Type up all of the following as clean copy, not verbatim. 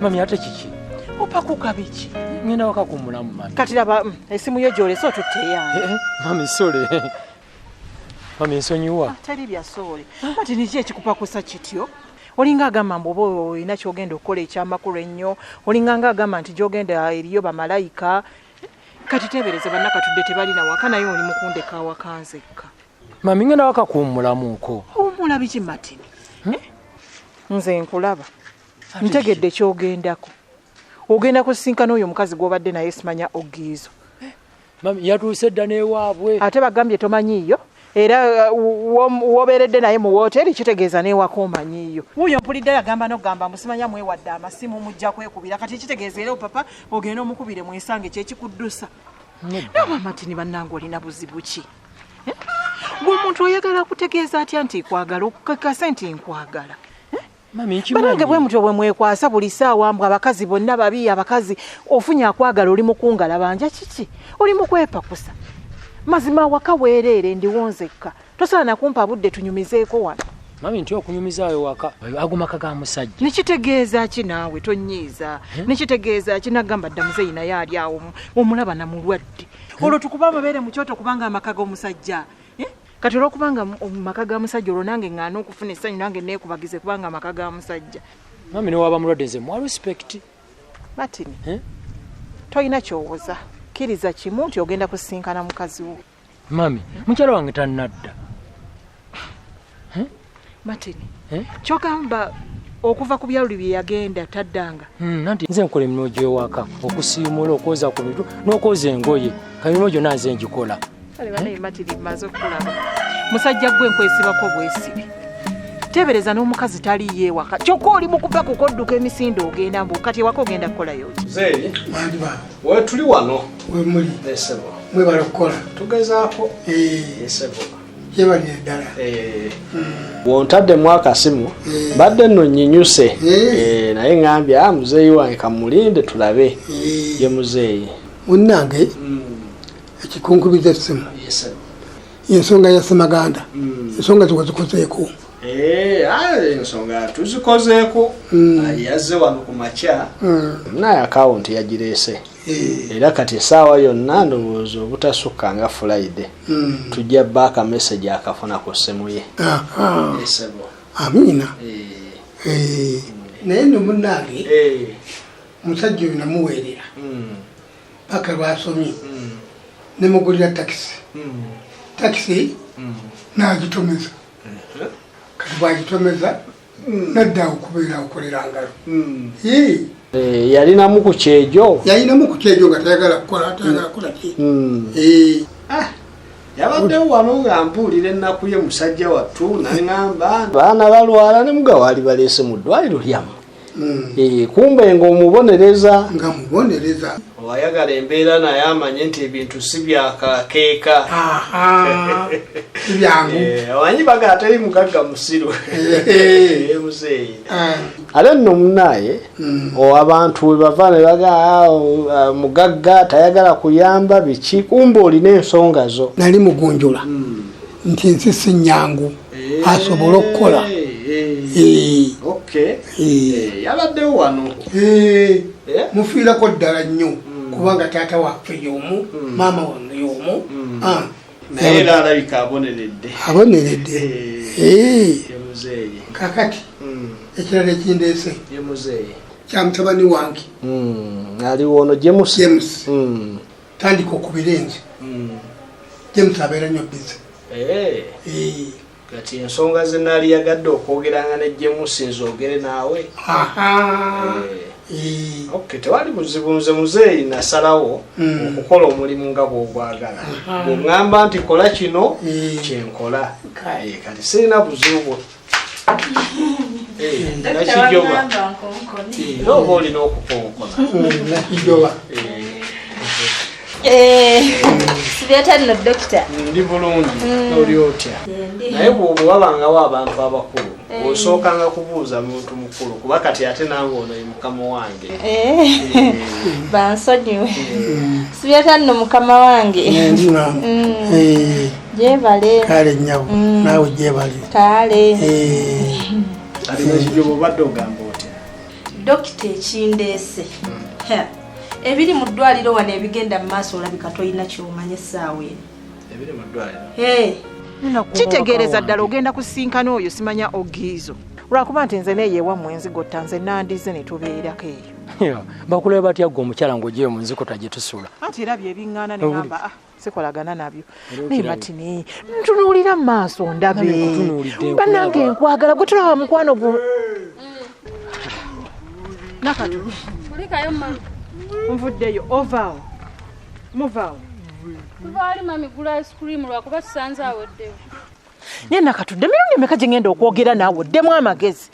Mami ate kiki? Opakuka biki? Ngenda waka kumulamu mami. Kati laba esimu yo gy'olese otutte yange. Mami sole. Mami nsonyiwa. Tali bya sole. Kati niki ekikupakusa kityo? Olinga agamba mbobo olina kyogenda okukola ekyamakulu ennyo. Olinga agamba nti gy'ogenda eriyo bamalayika. Kati tebereze bannakatudde tebalina waka naye oli mukundeka awakanzekka. Mami ngenda waka kumulamuko. Omula biki Martin? Nze nkulaba. Ntegedde kyogendako. Ogenda kusinkana oyo omukazi gw'obadde naye simanya Ogizo. Mami yatuuse dda n'ewaabwe. Ate bagambye tomanyiiyo. Era woberedde naye mu woteri kitegeeza n'ewaka omanyiiyo. Wuyo mpulidde yagamba n'ogamba musimanya mwewadde amasimu mujja kwekubira kati kitegeeza era papa ogenda omukubire mwesange kyekikuddusa. Naba Martin bannange olina buzibu ki? Gwe omuntu oyagala kutegeeza atya nti nkwagala okukakasa nti nkwagala. Mami nkimanyi. Banange bwe mutyo bwe mwekwasa buli ssaawa mbwe abakazi bonna babi abakazi ofunye akwagala oli mukungala banja kiki? Oli mukwepakusa. Mazima waka weerere ndiwonzekka. Tosaana kumpa budde tunyumizeeko wano. Mami nti okunyumizaayo waka agumaka ga musajja. Nikitegeeza ki naawe tonyiiza? Nikitegeeza ki nagamba dda muzeeyi naye ali awo omulaba na mulwadde. Olwo tukuba amabeere mu kyoto kubanga amaka g'omusajja. Kati olwokubanga maka ga musajja olwo nange ng'ana okufuna essanyu nange neekubagize kubanga amaka ga musajja. Mami ne waba mulwadde nze mwa respect. Martin. Toyina kyowoza. Kkiriza kimu nti ogenda kusinkana mukazi wo. Mami, mukyala wange tannadda. Martin. Kyogamba okuva ku byaluli bye yagenda taddanga. Nanti nze nkola emirimu gy'ewaka okusiimula okwoza ku bintu n'okwoza engoye. Emirimu gyonna nze ngikola. Kale banaye Martin mmaze okulaba. Musajja gwe nkwesibako bwesibi. Tebereza n'omukazi tali yeewaka. Kyokka oli mukuva kukodduka emisinde ogenda mbu kati ewaka ogenda kukolayo ki? Zeeri, we tuli wano. We muli. Esebo. Mwebala kukola. Tugezaako. Esebo. Yebalire ddala. Bw'ontaddemu akasimu badde nno nnyinyuse naye ngambye muzeeyi wange kamulinde tulabe ye muzeeyi. Munnange ekikunkubiza essimu ensonga ya Ssemaganda ensonga zikozeeko. Ensonga tuzikozeeko yazze wano ku makya naye akawunti yagireese era kati essaawa yonna ndowooza obutasukka nga Friday tujja baaka message akafuna ku ssimu ye. Amiina. Naye nno munnange musajja oyo namuweerera paka lwasomye nemugulira takisi n'agitomeza. Kati bwagitomeza nadda okubeera okolera ngalo. Yalinamu ku kyejo nga tayagala kukola yabaddewo wano nga mpuulira ennaku ye musajja wattu naŋŋamba baana balwala ne muga waali baleese mu ddwaliro lyamu. Kumbe ng'omubonereza owayagala embeera naye amanye nti ebintu si byakakeeka. Awanyi baga ateri mugagga musiru muzeeyi. Ate nno munaaye abantu we bava ne baga mugagga tayagala kuyamba biki kumbe olina ensonga zo. Nali mugunjula nti nsi si nnyangu asobole okukola. Yabaddewo wano. Mufiirako ddala nnyo kubanga taata waffe y'omu maama wange y'omu. Naye era alabika aboneredde. Kakati ekirala ekindeese ye muzeeyi kya mutabani wange aliwo ono James. Tandika okubira enze James abeera nnyo bize. Kati ensonga ze naali yagadde okwogeranga ne James nzogere naawe. Tewali buzibu nze muzeeyi nasalawo okukola omulimu nga bw'ogwagala. Bw'oŋŋamba nti kola kino kyenkola. Kati sirina buzibu. Nakijoba era oba olina okukonkola. Sibyata nno dokita. Ndi bulungi oli otya. Naye bw'oba wabangawo abantu abakulu osookanga kubuuza muntu mukulu kuba kati ate nange ono ye mukama wange. Bansonyiwe. Sibyata nno mukama wange. Gyebale. Kale nnyabo naawe gyebale. Kale. Alina ekijoba obadde ogamba otya? dokita ekindeese ebiri mu ddwaliro wano ebigenda mu maaso olabika toyina kyomanya essaawa eno ebiri mu ddwaliro kitegeereza ddala ogenda kusinkana oyo simanya ogiizo lwakuba nti nze neeyeewa mu enzigotta nze nandize ne tubeerako eyo bakulabe batya gwe omukyala ng'ogiye mu nzikota gye tusula anti era byebiŋŋaana ne gamba sikolagana nabyo naye matini ntunuulira mu maaso ndabe bannange nkwagala gwe tulaba mukwano gwo nakatu nvuddeyo ovaawo muvaawo tuvaali mami gula ice cream lwakuba tusanze aweddewo naye nakatudde mirundi emeka gye ngenda okwogera naawe oddemu amagezi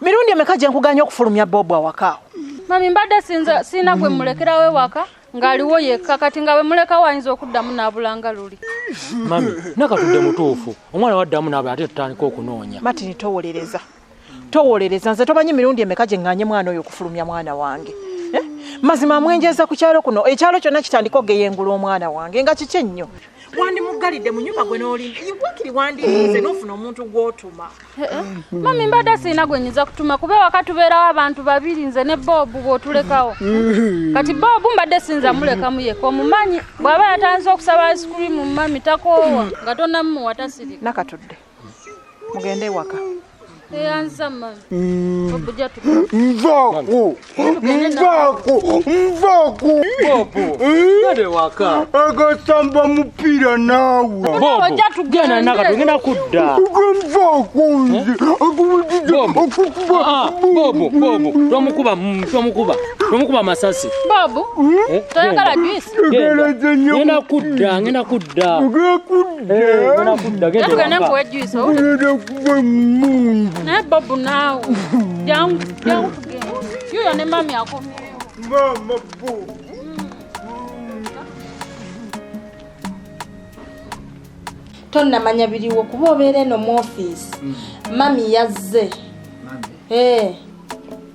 mirundi emeka gye nkuganya okufulumya bobu awakaawo mami mbadde siina gwe mulekerawo ewaka ng'aliwo yekka kati nga bwe muleka wayinza okuddamu n'abulanga luli mami nakatudde mutuufu omwana waddamu naabe ate tutandika okunoonya matini towolereza nze tomanyi mirundi emeka gye nganye mwana oyo okufulumya mwana wange mazima amwenjeza ku kyalo kuno ekyalo kyonna kitandika ogeyengula omwana wange nga kiki ennyo wandimuggalidde mu nyumba gwe n'olinda wakiri wandirize n'ofuna omuntu gw'otuma mami mbadde siina gwe nyiza kutuma kuba ewaka tubeerawo abantu babiri nze ne bobu bw'otulekawo kati bobu mbadde sinza mulekamu yeka omumanyi bw'aba yatanze okusaba ice cream mami takoowa nga tonnamuwa tasirika nakatudde mugende ewaka eyanza mami obujja Nvaku gende waka agasamba mupiira naawe genda nakatu ngenda kudda tomukuba masasi bobu toyagala juisi ngenda kudda tugende nkuwe juisi naye bobu naawe jangu tugende yuyo ne mami akomyewo mama bo tonnamanya biriwo kuba obeera eno mu ofiisi mami yazze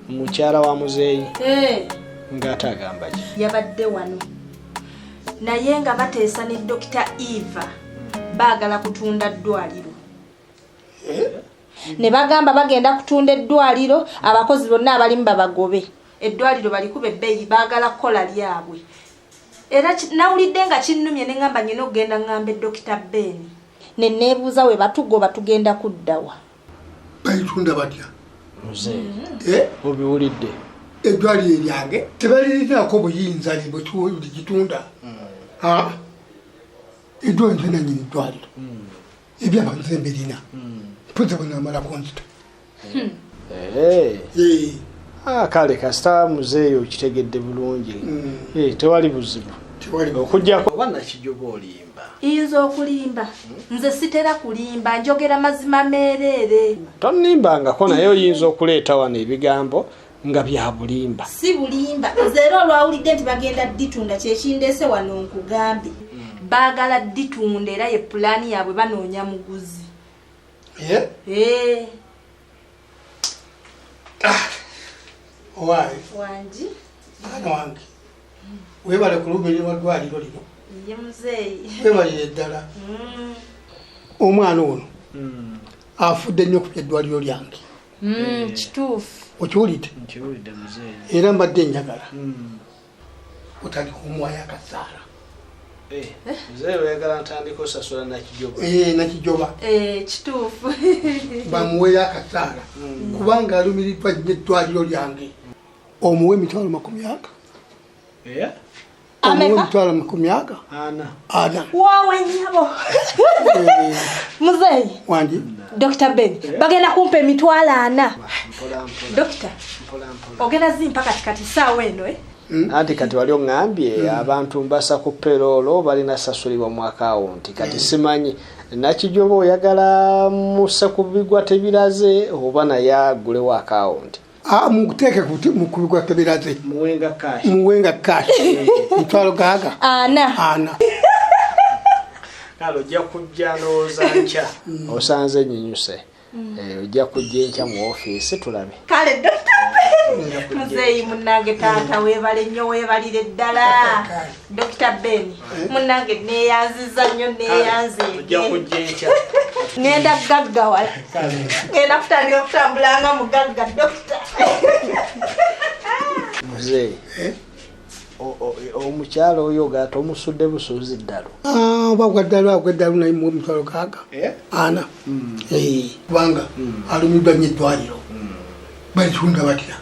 mukyala wa muzeeyi ng'ate agamba ki yabadde wano naye nga bateesa ne Dr. Eva baagala kutunda ddwaliro ne bagamba bagenda kutunda eddwaliro abakozi bonna abalimu babagobe eddwaliro balikuba ebbeeyi baagala kukola lyabwe era nawulidde nga kinnumye ne ngamba nyina okugenda ngambe Dr. Ben ne neebuuza we batugoba tugenda kuddawa bayitunda batya muzeeyi obiwulidde eddwaliro eryange tebalirinaako buyinza ligitunda eddwaliro nanyini eddwaliro ebyabantu zembe lina mpoza bwenamala konzita kale kasita muzeeyi okitegedde bulungi tewali buzibu okujjako oba nakijoba olimba iyinza okulimba nze sitera kulimba njogera mazima meerere tonimbangako naye oyinza okuleeta wano ebigambo nga bya bulimba si bulimba nze era olwawulidde nti bagenda dditunda kyekindeese wano nkugambye baagala dditunda era ye pulaani yaabwe banoonya muguzi owaaye wangi mwana wange webale kulumirira ddwaliro lino ye muzeeyi webalire ddala omwana ono afudde nnyo ku eddwaliro lyange kituufu okiwulidde era mbadde njagala otandika omuwayo akasaala muzeeyi oyagala ntandika osasula nakijoba nakijoba kituufu bamuweyo akasaala kubanga alumiriddwa nnyo eddwaliro lyange omuwe emitwalo 40 omuwe emitwalo 40 ana waawe nyabo muzeeyi wangi Dr. Ben bagenda kumpa emitwalo 4 dokita ogenda zimpa katikati saawa eno anti kati wali oŋŋambye abantu mbasa ku peroolo balina sasulibwa mu akawunti kati simanyi nakijoba oyagala musa ku bigwa tebiraze oba naye agulewo akawunti mukuteeke mu kubigwa tebiraze muwenga kashi mitwalo gaaga ana kale ojja kujja ndowooza nkya osanze nyinyuse ojja kujja enkya mu ofiisi tulabe kale Dr. muzeeyi munnange taata weebale nnyo weebalire ddala Dr. Ben munnange neeyanziza nnyo neeyanzeege ngenda gaggawala ngenda kutandika okutambulanga mugagga dokita muzeeyi omukyalo oyo gaata omusudde busuuzi ddalo oba gwaddalo naye mu emitwalo 6 ana kubanga alumiddwa nnyo eddwaliro balitunda batya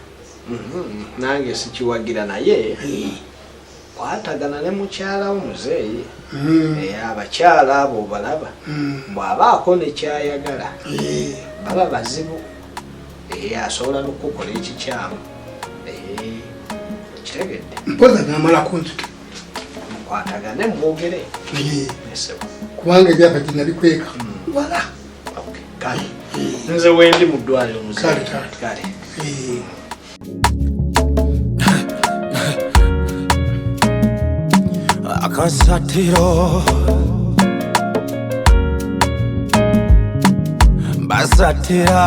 nange sikiwagira naye kwatagana ne mukyala wo muzeeyi abakyala abo balaba bw'abaako nekyayagala baba bazibu asobola n'okukola ekikyamu kitegedde mpoza namala kunzita mukwatagane mwogere kubanga ebyapa gye nabikweka wala kale nze wendi mu ddwaliro muzeeyi kale akasatiro basatira